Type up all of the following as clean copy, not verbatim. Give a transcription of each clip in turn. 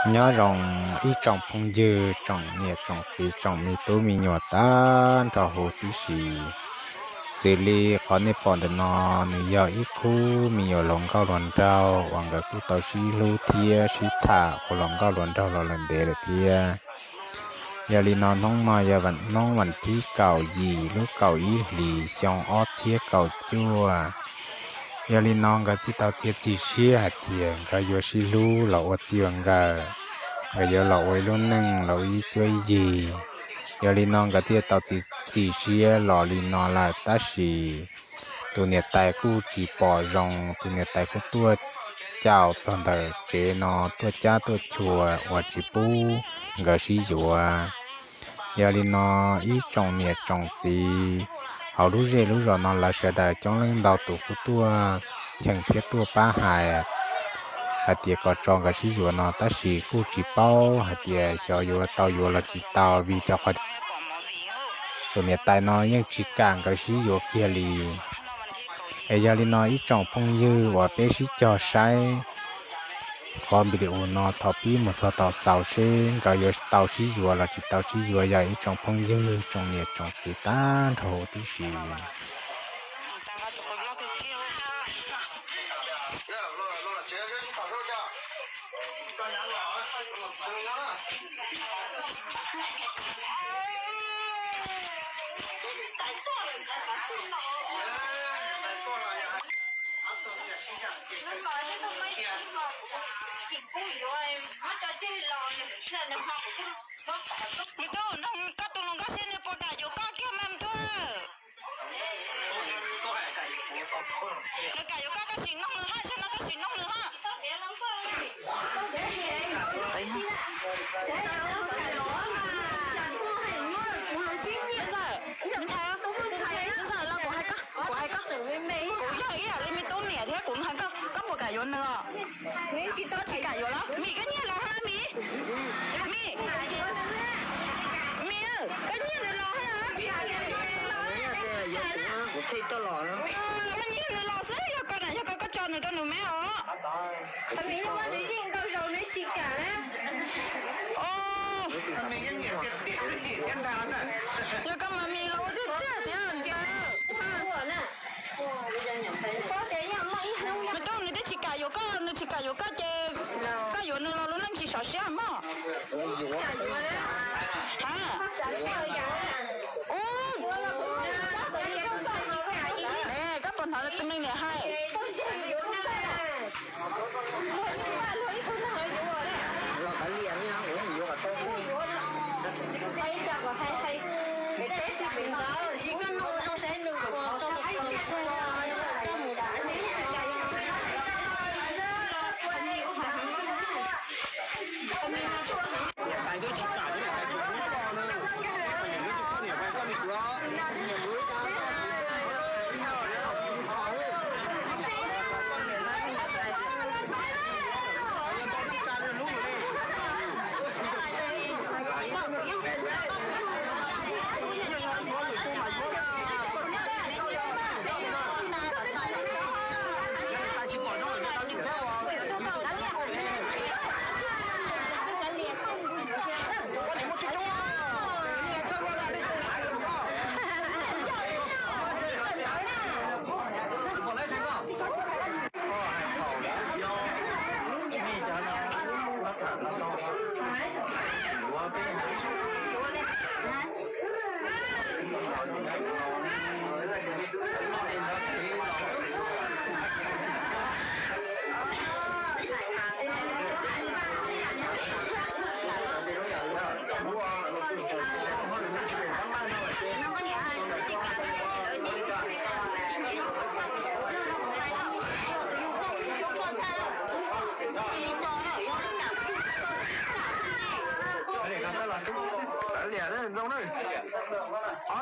nhớ rồng ít trồng phong dư trồng nhẹ trồng tí trồng mi tú mi nhỏ tan trò hồ tí xì xử lý khó nên bỏ được nó nếu giờ ít khu mi nhỏ lòng cao luận trao hoàng cái khu tàu xí lưu thia xí thả của lòng cao luận trao là lần đề được thia giờ li nó nông mà giờ vẫn nông vẫn tí cầu gì lúc cầu ý lì xong ót xía cầu chua giờ li nó cái chỉ tàu chia chỉ xía hạt tiền cái vô xí lưu là ót chiều cái giờ lọ quay luôn nâng lọ ý chơi gì giờ li non cái tiết tao chỉ xía lọ li non là ta xì tụi nhiệt tài cu chỉ bỏ rong tụi nhiệt tài cu tua chào chọn đời chế nó tua cha tua chùa và chỉ bu gà xí chùa giờ li nó ít trồng nhiệt trồng gì họ lúc dễ lúc rồi nó là sẽ đại trong lên đầu tụ cu tua chẳng thiết tua ba hài hạt tiệt có tròn cái xí dừa nó ta xí khu chỉ bao hạt tiệt cho dừa tàu dừa là chỉ tàu vì cho cái tụi miệt tai nó nhưng chỉ càng cái xí dừa kia lì bây giờ li nó ít trồng phong dư và bé xí cho sai còn bị điều nó thọ pi một số tàu sào xe cái dừa tàu xí dừa là chỉ tàu xí dừa giờ ít trồng phong dư trồng miệt trồng chỉ tan thổ tí xí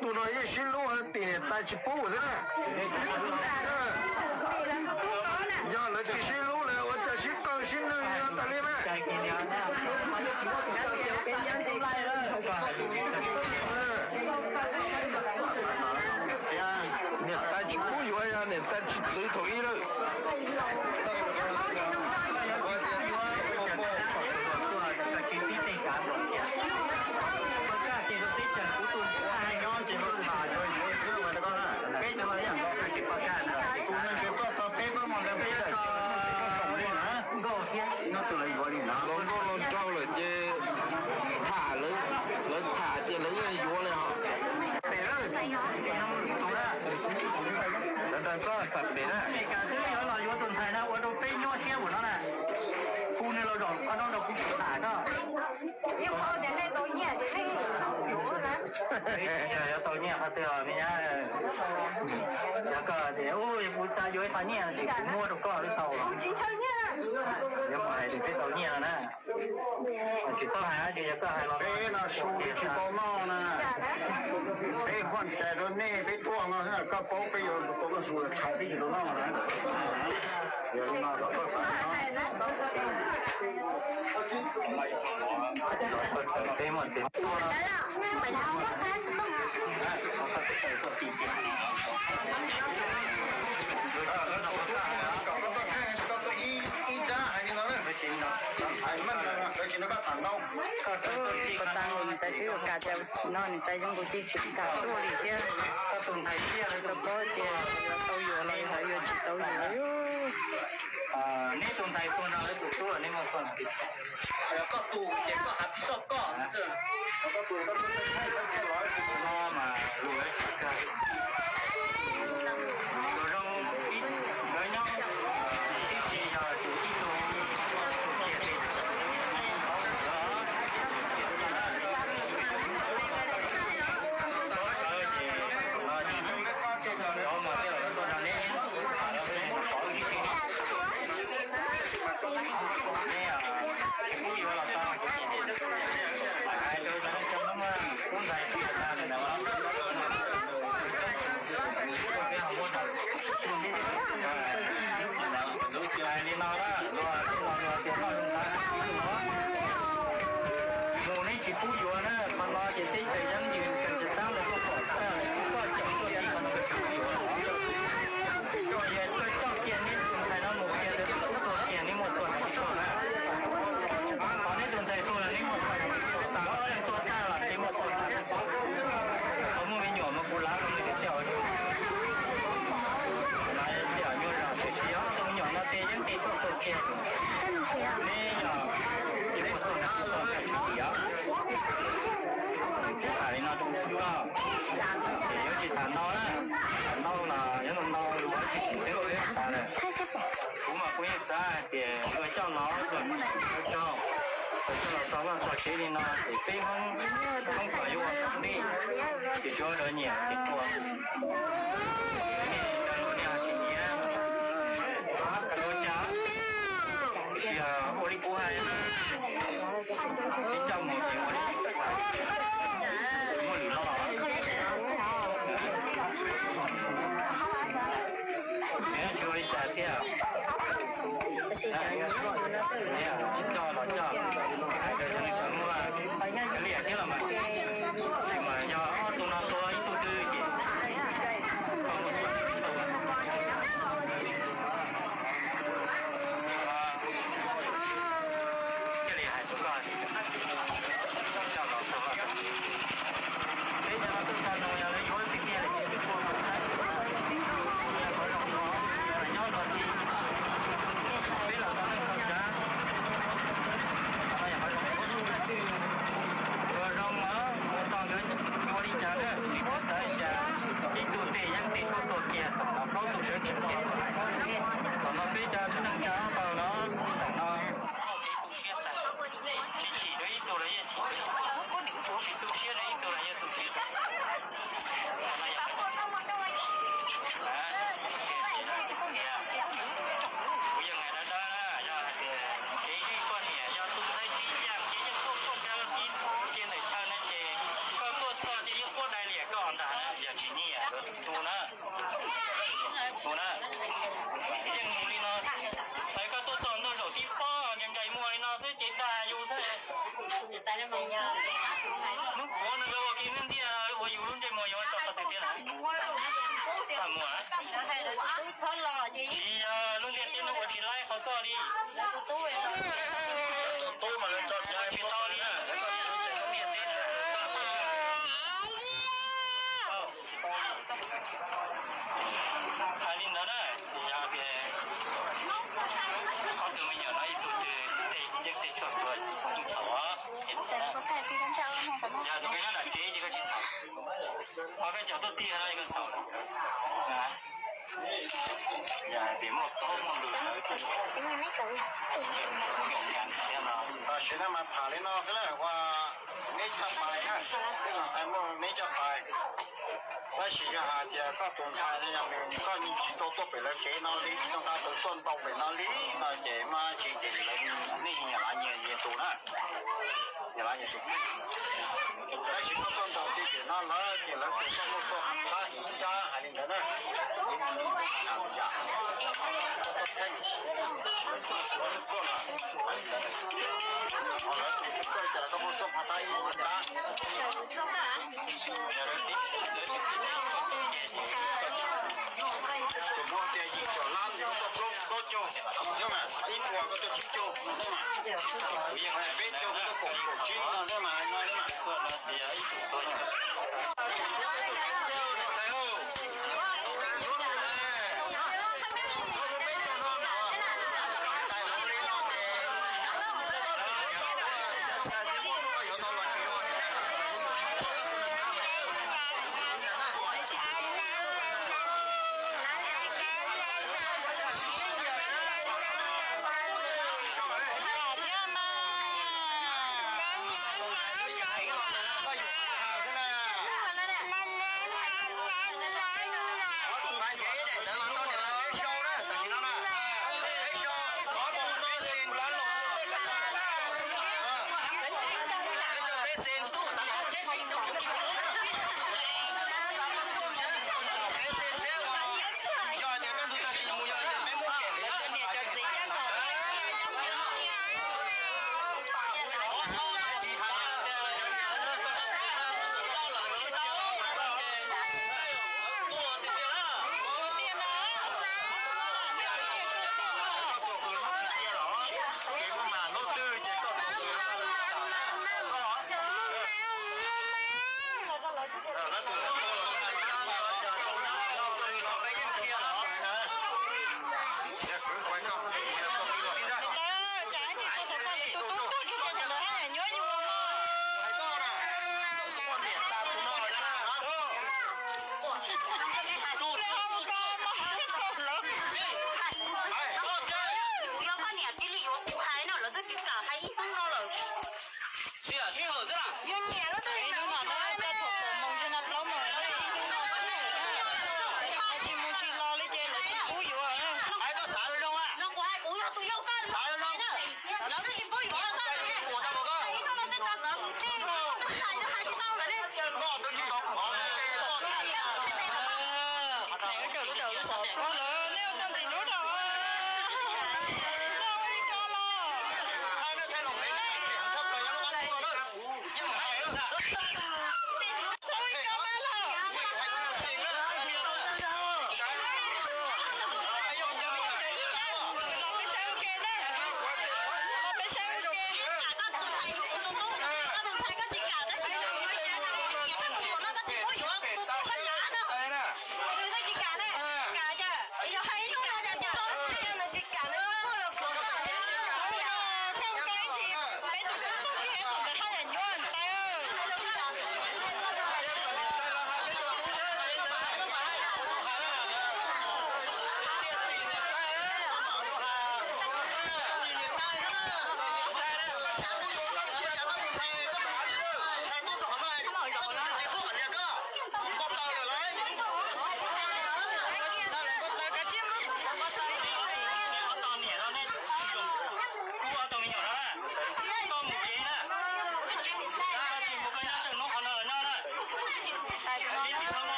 tụi nó như xin lúa tiền tài chỉ bố thế này giờ là chỉ xin lúa là ở chỉ xin con xin nữa ta lên mà nè tài chỉ bố vậy à nè tài chỉ tự thổi rồi 都来约你拿。龙哥龙招了这塔了，人塔这人也约了哈。对了，懂了。但这特别的。你看这有老有炖菜呢，我都非要先我那嘞。姑娘老早，俺那都不打的。你好点那都念的那有呢。要到念他这样，人家这个的，哦，也不咋有他念的，我都搞得到了。经常念。要不还得这到念了呢。去上海这个还老。哎，那书去报闹呢。哎，换在这那被多了，那个宝贝有多个书，产地都闹了。也是那个做饭啊。对嘛对。来了，本来我开始弄啊。搞个到看，搞个一张还是哪能？不行了，还慢了，而且那个蛋糕。ก็ตั้งลงแต่ที่โอกาสจะนอนแต่ยังกูจีจิกาตัวลิเดียก็ตุนไทยเดียแล้วก็โตเดียแล้วโตอยู่อะไรหายอยู่จิตโตอยู่นี่ตุนไทยตัวเราตัวตัวนี่มันส่วนผิดแล้วก็ตูเจ็บก็หับชอบก็是แล้วก็ตูก็ต้องให้ต้องแค่100ล้อมารวยกันเราอีเราเนาะที่สี่ยาอยู่ที่ตรงเจ็ดสิบ你拿了，我那去不远呢，他拿去对这样的跟着当的做好事，不过小个地方那个去不远了。也这照片那种才能目前的照片你没做那么少呢，把那种才做了你没做那么少，打个人做菜了你没做那么少，我们没鸟们不拉那个小的。那别人给做做片子，没有，你不说那说那去的啊？海里那东西啊，尤其谈到了，人们到我这个月啥的，我们不也是啊？别个小脑子，小。早上做起的呢，北方很快有能力，就叫着你去做。我的锅还，你叫我的我理了。你要去我的家去啊？哎呀，叫老叫，这是那什么啊？练去了嘛？什么要多拿多一多多一点。做用草啊，我看比咱家我们怎么？呀，这边那接一个去草，我看角度低下一个草，啊，呀，别莫草莫路草，今年没够呀。现在嘛爬的那个嘞话，没吃白呀，这个还没吃白。我是个下子个动态咧入面，個你知道都俾你幾那里，當家都轉到俾那里，那這嘛是這人你也拿嘢做啦，也拿嘢做。但是個轉到這邊那來，這來做什麼做？他人家還人家呢，人家，做了，好了，這個不做怕他人家。Semua dia jalan dia to cho, thế mà in qua có to cho, thế mà. Bây giờ phải biết cho cái cổ chí thế mà nói thế mà. Bây giờ ít thôi.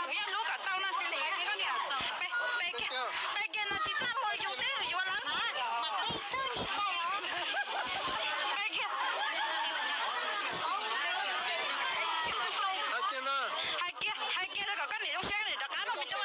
我要撸个刀那这里这个鸟，白给那鸡蛋我有这个有人，白给。还给那个跟你用香的，干嘛没动啊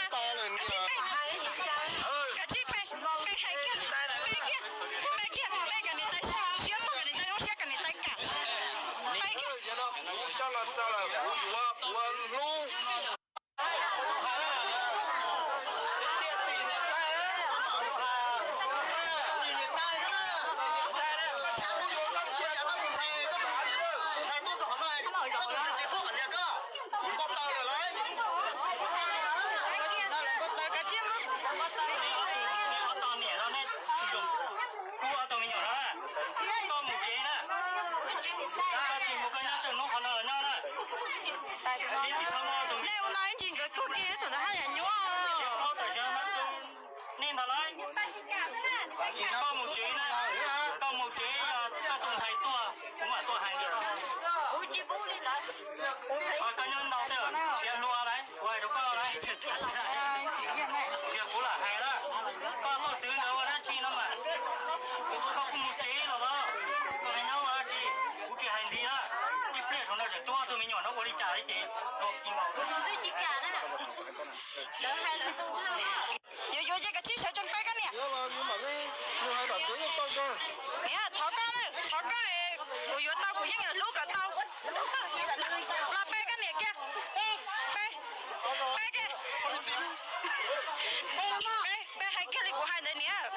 ？có một chế này, có một chế có tuần thầy tua, cũng là tua hàng được. Có nhân đầu thế ở tiền lúa đấy, quay đúng không đấy? Việc cũng là hay đó, có thứ đâu đó chi nó mà, có một chế rồi đó, có cái nhau à chi, cũng chỉ hành gì đó, đi plei thằng nào chỉ tua tôi mình nhỏ nó có đi trả đấy chị, nó kim màu. Yo cái chiếc xe chân bay cái nè. Nhưng mà cái như hai bà chế to cơ. Nè, tháo cái, của yo tao của những người lú cả tao. Là bay cái nè kia. Bay kia. Bay hai kia của hai đứa nè.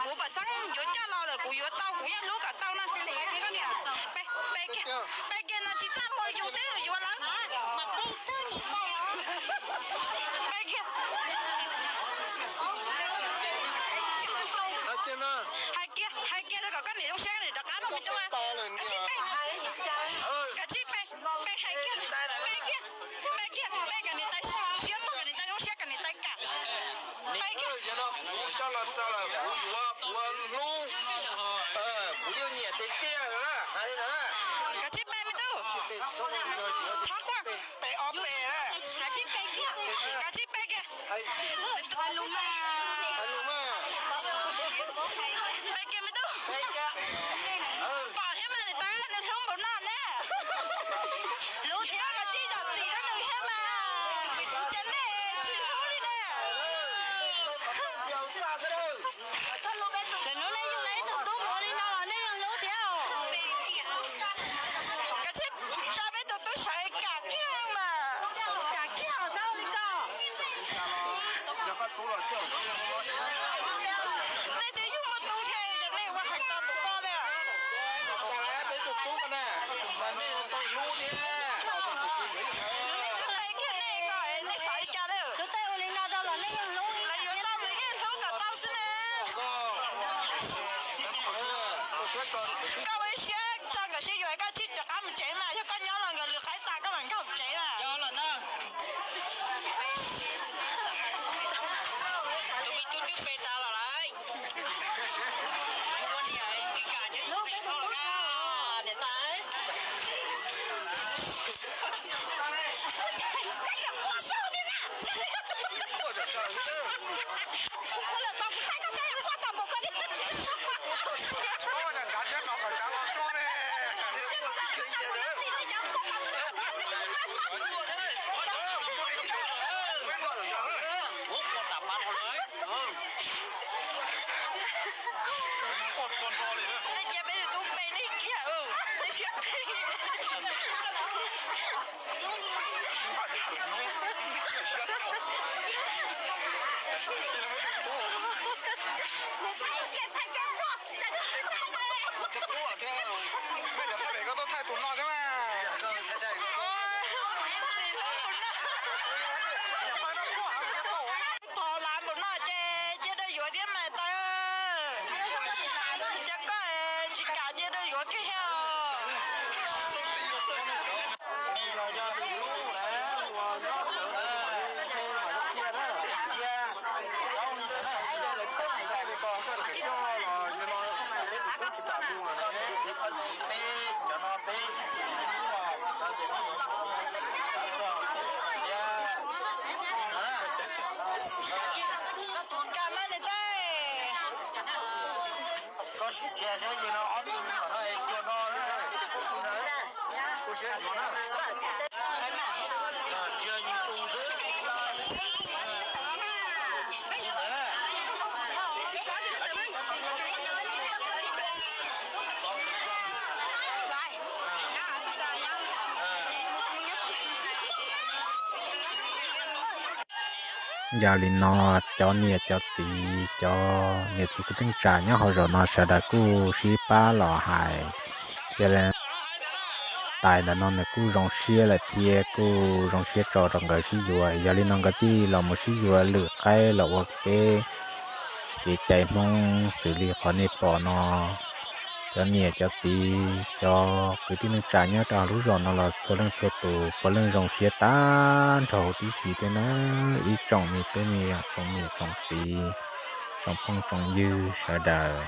Của bà sáng yo cha lo là của yo tao của những lú cả tao nè. Cái nè. Bay kia là chỉ tao thôi yo thế yo lắm. Bay kia. Hai kia nó có cái này trong xe này đặc ăn không biết đâu à. Cái chiếc bay hai kia, bay cái này tay xuyên một cái này tay trong xe cái này tay cả. Bay kia. Sao là của lu. Của yêu nhẹ thế kia rồi đó. Hay đó. Cái chiếc bay mới đâu. Thắc quá. Bay ốm bè đó. Cái chiếc bay kia. Cái chiếc bay kia. Hay luôn mà. Bay kia mới đâu. Bỏ thế mà người ta nó không bỏ nạt nè. Lũ thế mà chi giọt gì đó đừng thế mà. Chân này chuyện thú đi nè. Để nó lấy dùng lấy tụi tôi bỏ đi nào nên là lũ theo. Cái chiếc ra với tụi tôi sợ cả kia mà. Cả kia ở đâu đi co. Đây thì dùng một tụ thề được này qua hành tâm của con nè. Các bạn sẽ cho cái sử dụng cái chiếc được ăn chế mà cho con nhớ là người được khai tài các bạn không chế là. Do là nó. Tụi mình chút bê tao là lại. Con gì vậy? Cái cả chứ. Lúc cái thôi là để tay. cảm ơn đây có sự chia sẻ gì nó ăn ở đây cho nó cô chơi nó chơi những công sức giờ thì nó cho nhiều cho gì cho nhiều gì cứ tính trả nhá họ rồi nó sẽ đã cú xí ba lò hại giờ là tại là nó này cú rong xía là thiê cú rong xía trò rong cái xí dùa giờ thì nó cái gì là một xí dùa lửa cái là ok cái chạy mong xử lý khó này bỏ nó cho nhiều cho gì cho cái tin trả nhá trả lúc rồi nó là số lượng số tụ có lượng rong xía tan thầu tí xí thế nó ý trọng mi tới mi trọng mi trọng gì trọng phong trọng dư sợ đời